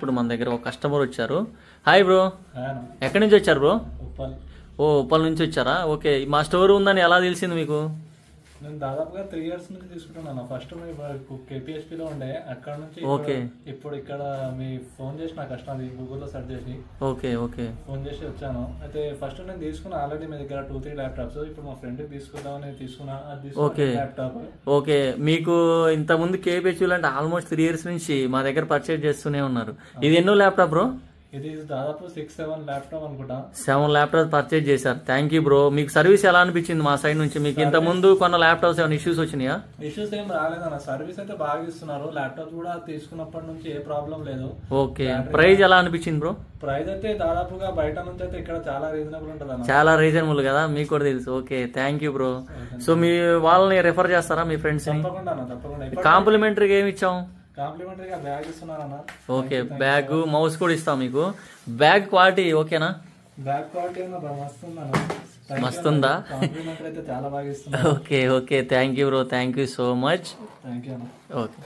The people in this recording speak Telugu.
ఇప్పుడు మన దగ్గర ఒక కస్టమర్ వచ్చారు. హాయ్ బ్రో, ఎక్కడి నుంచి వచ్చారు బ్రో? ఓ ఉప్పల్ నుంచి వచ్చారా? ఓకే, మా స్టోర్ ఉందని ఎలా తెలిసింది మీకు? నేను దాదాపుగా 3 years నుంచి తీసుకుంటున్నాను. ఫస్ట్ కేపీహెచ్పీలో ఉండే, అక్కడ నుంచి ఇప్పుడు ఇక్కడ మీ ఫోన్ చేసి నాకు కష్టం గూగుల్లో సెర్చ్ చేసి ఫోన్ చేసి వచ్చాను. అయితే ఫస్ట్ నేను తీసుకున్నా ఆల్రెడీ మీ దగ్గర 2-3 ల్యాప్టాప్స్. ఇప్పుడు మా ఫ్రెండ్కి తీసుకుందామని తీసుకున్నా ల్యాప్టాప్. ఓకే, మీకు ఇంతకుముందు కేపీహెచ్పీలో అంటే ఆల్మోస్ట్ 3 years నుంచి మా దగ్గర పర్చేజ్ చేస్తూనే ఉన్నారు. ఇది ఎన్నో ల్యాప్టాప్ బ్రో? ఇది దాదాపు 6-7 ల్యాప్టాప్ అనుకుంటా. 7 ల్యాప్టాప్ పర్చేజ్ చేశారు. Thank you bro. మీకు సర్వీస్ ఎలా అనిపించింది మా సైడ్ నుంచి? మీకు ఇంత ముందు కొన్న ల్యాప్టాప్స్ ఏమైనా ఇష్యూస్ వచ్చినాయా? ఇష్యూస్ ఏం రాలేదన్న, సర్వీస్ అయితే బాగా ఇస్తున్నారు. ల్యాప్టాప్ కూడా తీసుకున్నప్పటి నుంచి ఏ ప్రాబ్లం లేదు. ఓకే, ప్రైస్ ఎలా అనిపించింది బ్రో? ప్రైస్ అయితే దాదాపుగా బయట నుంచి అయితే ఇక్కడ చాలా రీజనబుల్ ఉంటుంది. చాలా రీజనబుల్ కదా, మీకు కూడా తెలుసు. Okay, thank you bro. So మీ వాళ్ళని రెఫర్ చేస్తారా మీ ఫ్రెండ్స్? తప్పకుండా. కాంప్లిమెంటరీగా ఏమి ఇచ్చాం? కాంప్లిమెంటరీగా బ్యాగ్ ఇస్తున్నారన్న. ఓకే, బ్యాగ్ మౌస్ కూడా ఇస్తాం మీకు. బ్యాగ్ క్వాలిటీ ఓకేనా? బ్యాగ్ క్వాలిటీ మస్తుందా? కాంప్లిమెంటరీ అయితే చాలా బాగా ఇస్తున్నారు. Okay, thank you bro, thank you so much. Thank you. Okay.